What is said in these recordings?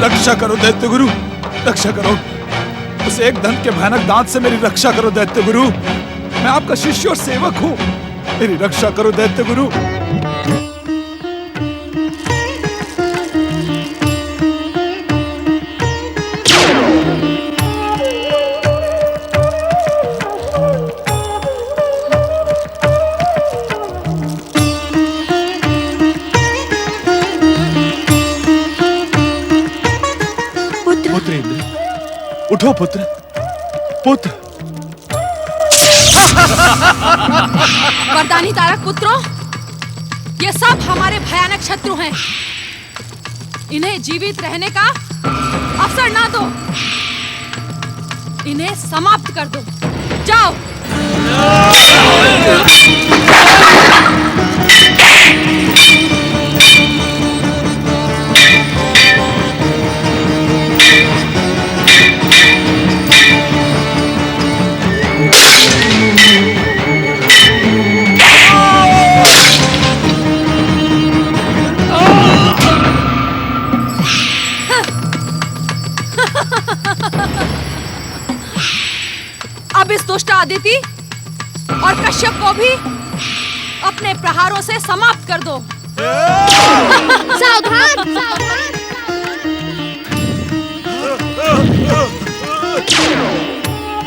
रक्षा करो दैत्य गुरु, रक्षा करो। उस एक दंत के भयानक दांत से मेरी रक्षा करो दैत्य गुरु। मैं आपका शिष्य और सेवक हूँ, मेरी रक्षा करो दैत्य गुरु। पुत्र इंद्र, उठो पुत्र, पुत्र। वरदानी तारक पुत्रों, ये सब हमारे भयानक शत्रु हैं। इन्हें जीवित रहने का अवसर ना दो, इन्हें समाप्त कर दो। जाओ। अब इस दुष्ट आदिति और कश्यप को भी अपने प्रहारों से समाप्त कर दो। सावधान, सावधान।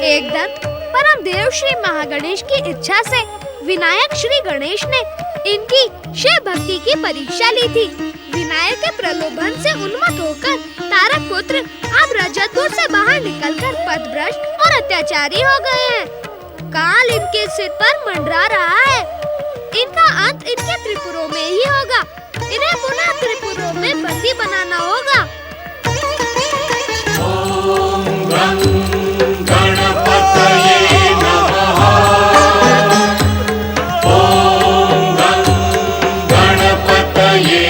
एक दिन परम देव श्री महागणेश की इच्छा से विनायक श्री गणेश ने इनकी शिव भक्ति की परीक्षा ली थी। विनायक के प्रलोभन से उन्मत्त होकर तारक पुत्र अब रजतपुर से बाहर निकलकर पथभ्रष्ट और अत्याचारी हो गए हैं। काल इनके सिर पर मंडरा रहा है। इनका अंत इनके त्रिपुरों में ही होगा। इन्हें पुनः त्रिपुरों में बंदी बनाना होगा। ओम गं गणपतये नमः। ओम गं गणपतये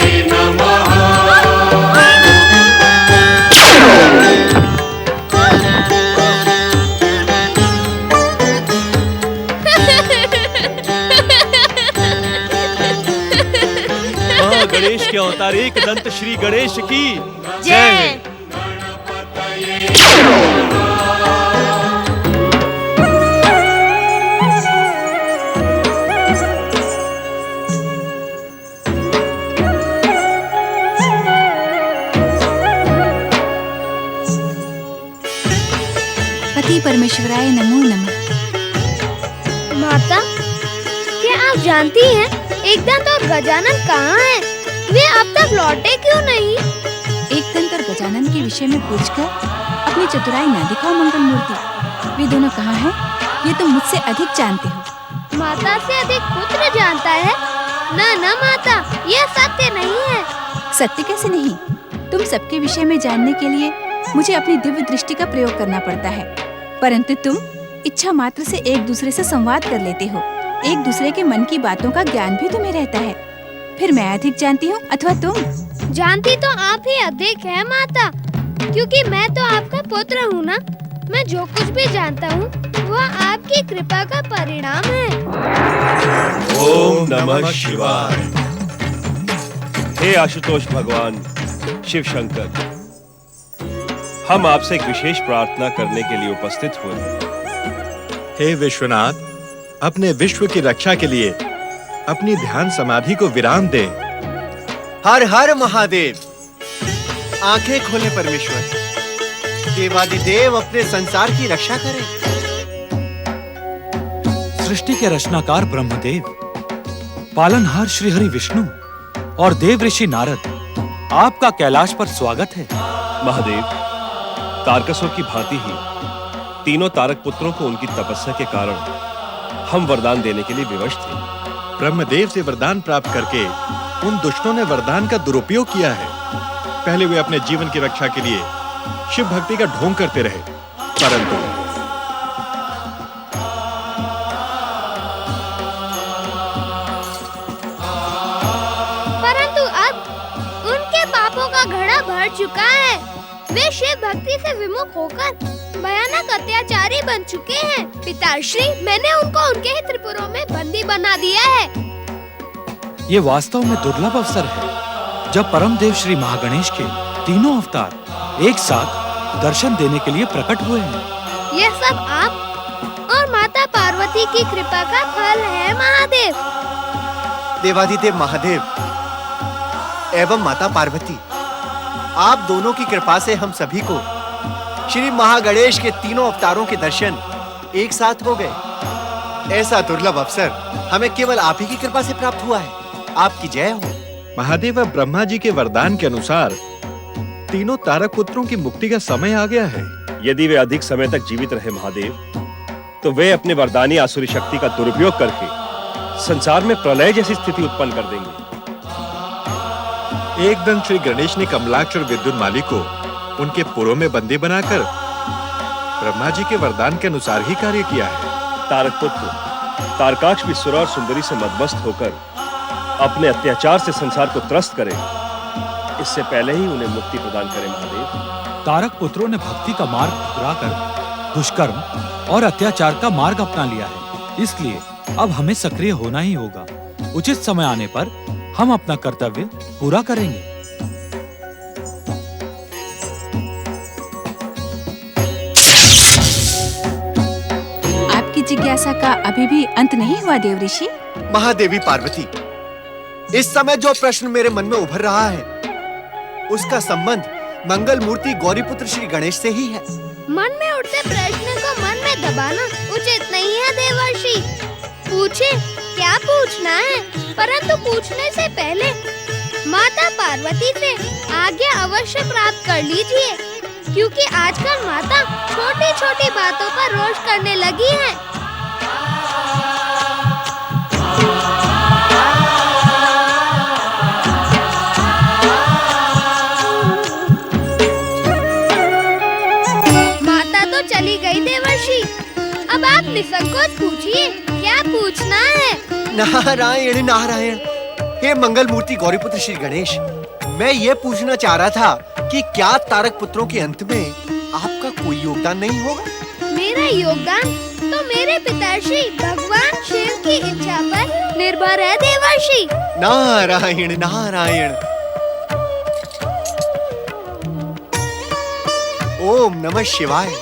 गणेश के अवतार एक दंत श्री गणेश की जय। पति परमेश्वराय नमो नमः। माता, क्या आप जानती हैं एक दंत और गजानन कहाँ हैं? वे अब तक लौटे क्यों नहीं? एक दंत और गजानन के विषय में पूछकर अपनी चतुराई ना दिखाओ मंगल मूर्ति। वे दोनों कहाँ हैं, ये तुम मुझसे अधिक जानते हो। माता से अधिक पुत्र जानता है? न माता, यह सत्य नहीं है। सत्य कैसे नहीं? तुम सबके विषय में जानने के लिए मुझे अपनी दिव्य दृष्टि का प्रयोग करना पड़ता है, परंतु तुम इच्छा मात्र से एक दूसरे से संवाद कर लेते हो। एक दूसरे के मन की बातों का ज्ञान भी तुम्हें रहता है। फिर मैं अधिक जानती हूँ अथवा तुम? जानती तो आप ही अधिक है माता, क्योंकि मैं तो आपका पुत्र हूँ ना। मैं जो कुछ भी जानता हूँ वह आपकी कृपा का परिणाम है। ओम नमः शिवाय। हे आशुतोष भगवान शिव शंकर, हम आपसे एक विशेष प्रार्थना करने के लिए उपस्थित हुए हैं। हे विश्वनाथ, अपने विश्व की रक्षा के लिए अपनी ध्यान समाधि को विराम दे। हर हर महादेव। आंखें खोले परमेश्वर। देवादिदेव अपने संसार की रक्षा करें। सृष्टि के रचनाकार ब्रह्मदेव, पालनहार श्री हरि विष्णु और देव ऋषि नारद, आपका कैलाश पर स्वागत है। महादेव, तारकासुर की भांति ही तीनों तारक पुत्रों को उनकी तपस्या के कारण हम वरदान देने के लिए विवश थे। ब्रह्मदेव से वरदान प्राप्त करके उन दुष्टों ने वरदान का दुरुपयोग किया है। पहले वे अपने जीवन की रक्षा के लिए शिव भक्ति का ढोंग करते रहे, परंतु अब उनके पापों का घड़ा भर चुका है। वे शिव भक्ति से विमुख होकर भयानक अत्याचारी बन चुके हैं। पिताश्री, मैंने उनको उनके ही त्रिपुरों में बंदी बना दिया है। ये वास्तव में दुर्लभ अवसर है जब परम देव श्री महागणेश के तीनों अवतार एक साथ दर्शन देने के लिए प्रकट हुए हैं। यह सब आप और माता पार्वती की कृपा का फल है महादेव। देवाधिदेव महादेव एवं माता पार्वती, आप दोनों की कृपा से हम सभी को श्री महागणेश के तीनों अवतारों के दर्शन एक साथ हो गए। ऐसा दुर्लभ अवसर हमें केवल आप ही की कृपा से प्राप्त हुआ है। आपकी जय हो। महादेव, अब ब्रह्मा जी के वरदान के अनुसार तीनों तारक पुत्रों की मुक्ति का समय आ गया है। यदि वे अधिक समय तक जीवित रहे महादेव, तो वे अपने वरदानी आसुरी शक्ति का दुरुपयोग करके संसार में प्रलय जैसी स्थिति उत्पन्न कर देंगे। एक दिन श्री गणेश ने कमलाक्ष और विद्युन्माली को उनके पुरों में बंदी बनाकर ब्रह्मा जी के वरदान के अनुसार ही कार्य किया है। तारक पुत्र तारकाक्ष भी सुर और सुंदरी से मदमस्त होकर अपने अत्याचार से संसार को त्रस्त करे, इससे पहले ही उन्हें मुक्ति प्रदान करे महादेव। तारक पुत्रों ने भक्ति का मार्ग ठुकरा कर दुष्कर्म और अत्याचार का मार्ग अपना लिया है, इसलिए अब हमें सक्रिय होना ही होगा। उचित समय आने पर हम अपना कर्तव्य पूरा करेंगे। आपकी जिज्ञासा का अभी भी अंत नहीं हुआ देव ऋषि? महादेवी पार्वती, इस समय जो प्रश्न मेरे मन में उभर रहा है उसका संबंध मंगल मूर्ति गौरीपुत्र श्री गणेश से ही है। मन में उठते प्रश्न को मन में दबाना उचित नहीं है देवर्षि। पूछे क्या पूछना है, परंतु पूछने से पहले माता पार्वती से आज्ञा अवश्य प्राप्त कर लीजिए, क्योंकि आजकल माता छोटी छोटी बातों पर रोष करने लगी है। माता तो चली गई देवर्षि, अब आप निसंकोच पूछिए क्या पूछना है। नारायण नारायण, हे मंगल मूर्ति गौरीपुत्र श्री गणेश, मैं ये पूछना चाह रहा था कि क्या तारक पुत्रों के अंत में आपका कोई योगदान नहीं होगा? मेरा योगदान तो मेरे पिताश्री भगवान शिव की इच्छा पर निर्भर है देवर्षि। नारायण नारायण। ओम नमः शिवाय।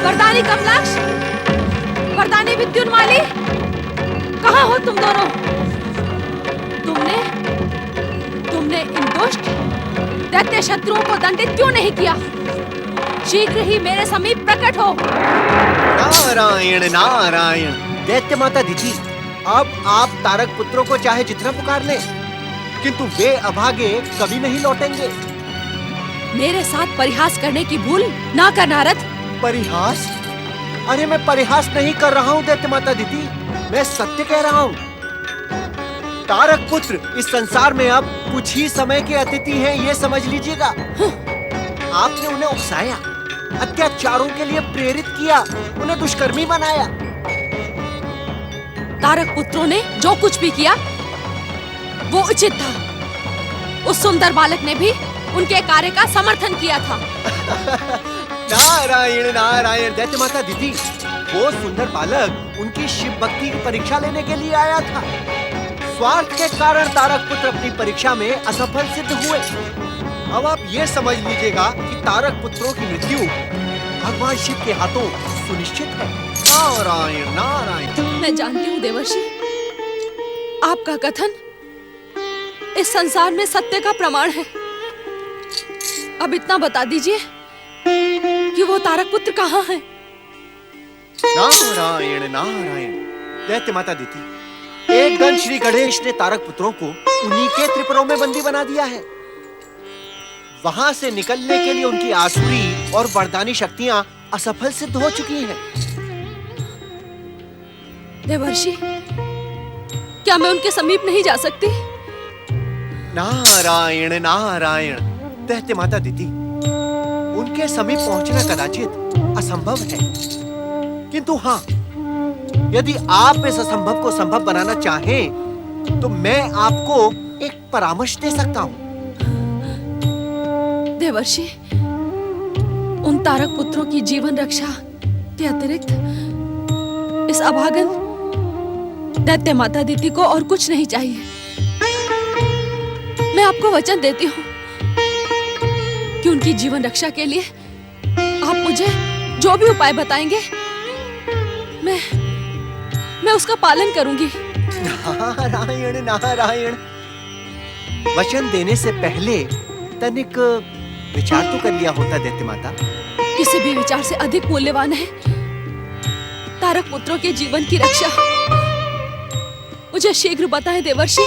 वरदानी कमलाक्ष, वरदानी विद्युन्माली, कहाँ हो तुम दोनों? तुमने इन दुष्ट दैत्य शत्रुओं को दंडित क्यों नहीं किया? शीघ्र ही मेरे समीप प्रकट हो। नारायण नारायण। दैत्य माता दीदी, अब आप तारक पुत्रों को चाहे जितना पुकार लें, किंतु वे अभागे कभी नहीं लौटेंगे। मेरे साथ परिहास करने की भूल ना कर नारद। परिहास? अरे मैं परिहास नहीं कर रहा हूँ दैत्य माता दीदी, मैं सत्य कह रहा हूँ। तारक पुत्र इस संसार में अब कुछ ही समय के अतिथि हैं, ये समझ लीजिएगा। आपने उन्हें उकसाया, अत्याचारों के लिए प्रेरित किया, उन्हें दुष्कर्मी बनाया। तारक पुत्रों ने जो कुछ भी किया वो उचित था। उस सुंदर बालक ने भी उनके कार्य का समर्थन किया था। नारायण नारायण। दैत्य माता दीदी, वो सुंदर बालक उनकी शिव भक्ति की परीक्षा लेने के लिए आया था। स्वार्थ के कारण तारक पुत्र अपनी परीक्षा में असफल सिद्ध हुए। अब आप ये समझ लीजिएगा कि तारक पुत्रों की मृत्यु भगवान शिव के हाथों सुनिश्चित है। नारायण नारायण। मैं जानती हूँ देवर्षि, आपका कथन इस संसार में सत्य का प्रमाण है। अब इतना बता दीजिए कि वो तारक पुत्र कहाँ हैं? नारायण नारायण। दैत्य माता दीदी, एक दिन श्री गणेश ने तारक पुत्रों को उन्हीं के त्रिपुरों में बंदी बना दिया है। वहां से निकलने के लिए उनकी आसुरी और वरदानी शक्तियां असफल सिद्ध हो चुकी हैं। देवर्षि, क्या मैं उनके समीप नहीं जा सकती? नारायण नारायण। दैत्य माता दीदी, उनके समीप पहुंचना कदाचित असंभव है, किंतु हाँ, यदि आप इस असंभव को संभव बनाना चाहें, तो मैं आपको एक परामर्श दे सकता हूँ। देवर्षि, उन तारक पुत्रों की जीवन रक्षा के अतिरिक्त इस अभागन दैत्य माता दीति को और कुछ नहीं चाहिए। मैं आपको वचन देती हूँ कि उनकी जीवन रक्षा के लिए आप मुझे जो भी उपाय बताएंगे, मैं उसका पालन करूंगी। नारायण नारायण। वचन देने से पहले तनिक विचार तो कर लिया होता दैत्य माता। किसी भी विचार से अधिक मूल्यवान है तारक पुत्रों के जीवन की रक्षा। मुझे शीघ्र बताएं देवर्षि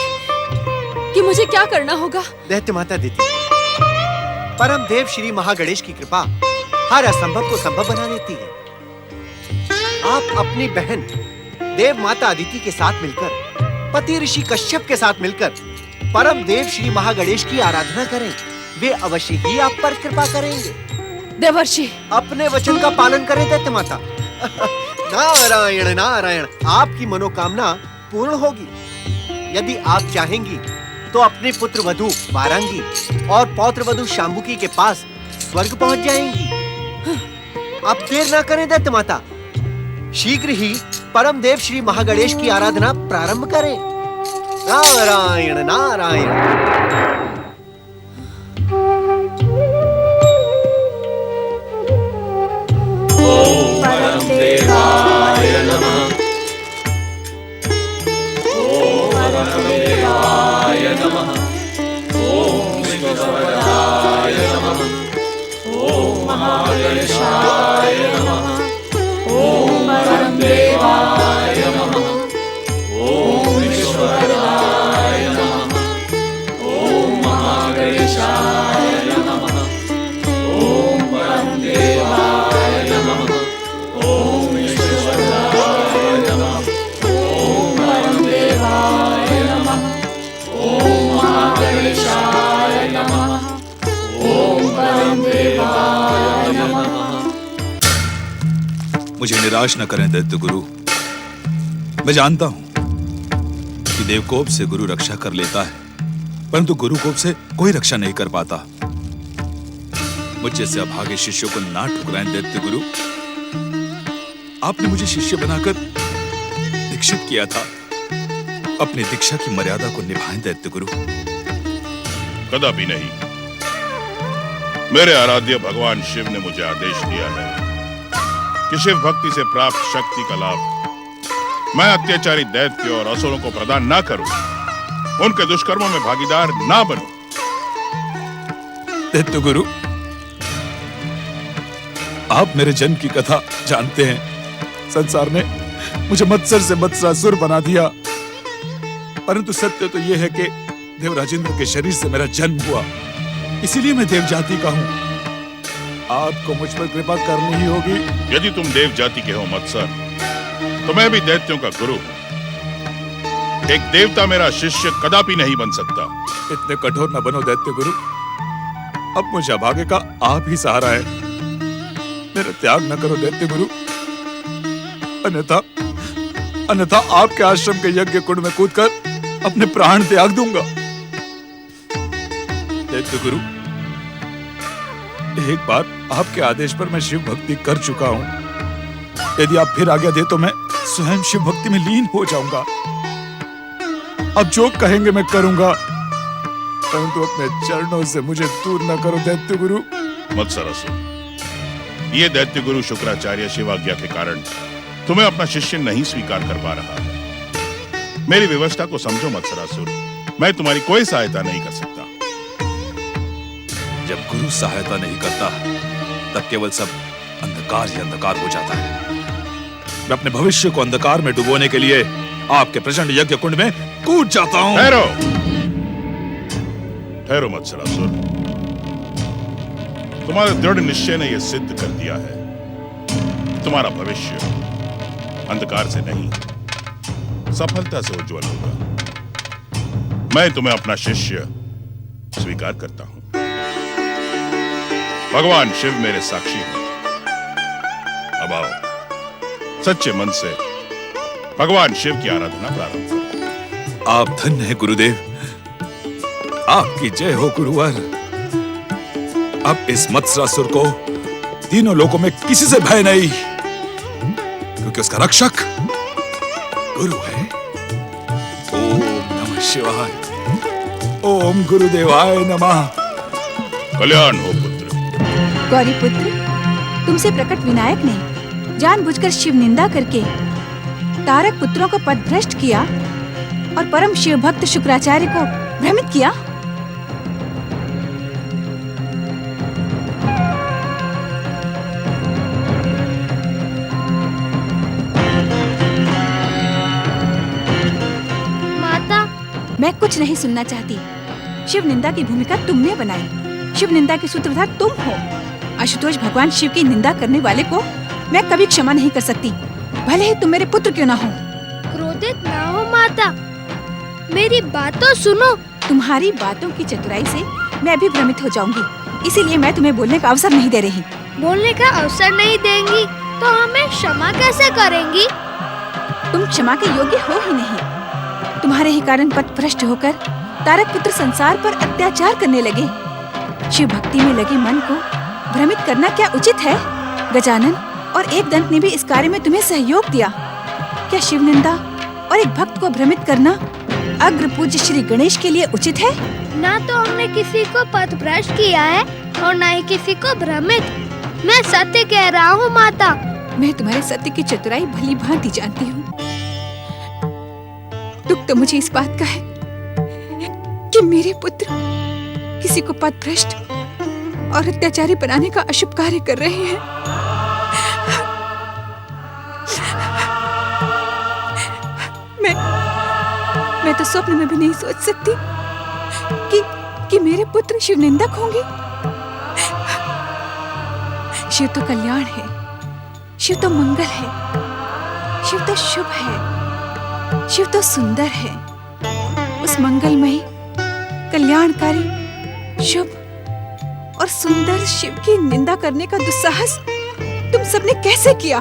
कि मुझे क्या करना होगा। दैत्य माता दीदी, परम देव श्री महागणेश की कृपा हर असंभव को संभव बना देती है। आप अपनी बहन देव माता अदिति के साथ मिलकर, पति ऋषि कश्यप के साथ मिलकर परम देव श्री महागणेश की आराधना करें। वे अवश्य ही आप पर कृपा करेंगे। देवर्षि, अपने वचन का पालन करें दैत्य माता। नारायण नारायण। आपकी मनोकामना पूर्ण होगी। यदि आप चाहेंगी तो अपने पुत्र वधु वारांगी और पौत्र वधु शांबुकी के पास स्वर्ग पहुंच जाएंगी। आप देर ना करें दैत्य माता, शीघ्र ही परम देव श्री महागणेश की आराधना प्रारंभ करें। नारायण नारायण। परम देवाय नमः। ओम परम देवाय नमः। ओम विष्णुपदाय नमः। ओम महागणेशाय नमः। ओम परम देवाय नमः। ओम विष्णुपदाय नमः। ओम महागणेशाय नमः। ओम परम देवाय नमः। ओम विष्णुपदाय नमः। ओम परम देवाय नमः। ओम महागणेशाय नमः। ओम परम देवाय नमः। मुझे निराश न करें दैत्य गुरु। मैं जानता हूं कि देवकोप से गुरु रक्षा कर लेता है, परंतु गुरुकोप से कोई रक्षा नहीं कर पाता। मुझ जैसे अभागे शिष्यों को ना ठुकराएं दैत्य गुरु। आपने मुझे शिष्य बनाकर दीक्षित किया था। अपनी दीक्षा की मर्यादा को निभाएं दैत्य गुरु। कदापि नहीं। मेरे आराध्य भगवान शिव ने मुझे आदेश दिया है कि शिव भक्ति से प्राप्त शक्ति का लाभ मैं अत्याचारी दैत्य और असुरों को प्रदान ना करूं, उनके दुष्कर्मों में भागीदार ना बनूं। दैत्य गुरु, आप मेरे जन्म की कथा जानते हैं। संसार ने मुझे मत्सर से मत्सरासुर बना दिया, परंतु सत्य तो यह है कि देवराजेंद्र के शरीर से मेरा जन्म हुआ, इसीलिए मैं देव जाति का हूं। आपको मुझ पर कृपा करनी ही होगी। यदि तुम देव जाति के हो मत्सर, तो मैं भी दैत्यों का गुरु हूं। एक देवता मेरा शिष्य कदापि नहीं बन सकता। इतने कठोर न बनो दैत्य गुरु। अब मुझे अभागे का आप ही सहारा है। मेरा त्याग न करो दैत्य गुरु, अन्यथा आपके आश्रम के यज्ञ कुंड में कूदकर अपने प्राण त्याग दूंगा। दैत्य गुरु, एक बार आपके आदेश पर मैं शिव भक्ति कर चुका हूं। यदि आप फिर आज्ञा दे तो मैं स्वयं शिव भक्ति में लीन हो जाऊंगा। अब जो कहेंगे मैं करूंगा, परंतु अपने चरणों से मुझे दूर न करो दैत्य गुरु। मत्सरासुर, ये दैत्य गुरु शुक्राचार्य शिवाज्ञा के कारण तुम्हें अपना शिष्य नहीं स्वीकार कर पा रहा है। मेरी व्यवस्था को समझो मत्सरासुर, मैं तुम्हारी कोई सहायता नहीं कर सकता। जब गुरु सहायता नहीं करता, तब केवल सब अंधकार ही अंधकार हो जाता है। मैं अपने भविष्य को अंधकार में डुबोने के लिए आपके प्रचंड यज्ञ कुंड में कूद जाता हूं। ठहरो, ठहरो मत्सरासुर। तुम्हारे दृढ़ निश्चय ने यह सिद्ध कर दिया है कि तुम्हारा भविष्य अंधकार से नहीं, सफलता से उज्जवल होगा। मैं तुम्हें अपना शिष्य स्वीकार करता हूं। भगवान शिव मेरे साक्षी हैं। अब आओ, सच्चे मन से भगवान शिव की आराधना प्रारंभ करो। आप धन्य है गुरुदेव, आपकी जय हो गुरुवर। अब इस मत्सरासुर को तीनों लोकों में किसी से भय नहीं, क्योंकि उसका रक्षक गुरु है। ओम नमः शिवाय। ओम गुरुदेवाय नमः। कल्याण हो पुत्र। गौरी पुत्र, तुमसे प्रकट विनायक ने जानबूझकर शिव निंदा करके तारक पुत्रों को पथभ्रष्ट किया और परम शिव भक्त शुक्राचार्य को भ्रमित किया। माता, मैं कुछ नहीं सुनना चाहती। शिव निंदा की भूमिका तुमने बनाई। शिव निंदा के सूत्रधार तुम हो। आशुतोष भगवान शिव की निंदा करने वाले को मैं कभी क्षमा नहीं कर सकती, भले ही तुम मेरे पुत्र क्यों ना हो। क्रोधित ना हो माता, मेरी बातों सुनो। तुम्हारी बातों की चतुराई से मैं भी भ्रमित हो जाऊंगी, इसीलिए मैं तुम्हें बोलने का अवसर नहीं दे रही। बोलने का अवसर नहीं देंगी तो हमें क्षमा कैसे करेंगी? तुम क्षमा के योग्य हो ही नहीं। तुम्हारे ही कारण पथभ्रष्ट होकर तारक पुत्र संसार पर अत्याचार करने लगे। शिव भक्ति में लगे मन को भ्रमित करना क्या उचित है? गजानन और एक दंत ने भी इस कार्य में तुम्हें सहयोग दिया। क्या शिव निंदा और एक भक्त को भ्रमित करना अग्र पूज्य श्री गणेश के लिए उचित है? ना तो हमने किसी को पथभ्रष्ट किया है और ना ही किसी को भ्रमित। मैं सत्य कह रहा हूँ माता। मैं तुम्हारे सत्य की चतुराई भली भांति जानती हूँ। दुख तो मुझे इस बात का है कि मेरे पुत्र किसी को पथभ्रष्ट और अत्याचारी बनाने का अशुभ कार्य कर रहे हैं। मैं तो स्वप्न में भी नहीं सोच सकती कि मेरे पुत्र शिव निंदक होंगे। शिव तो कल्याण है, शिव तो मंगल है, शिव तो शुभ है, शिव तो सुंदर है। उस मंगलमयी, कल्याणकारी, शुभ और सुंदर शिव की निंदा करने का दुस्साहस तुम सबने कैसे किया?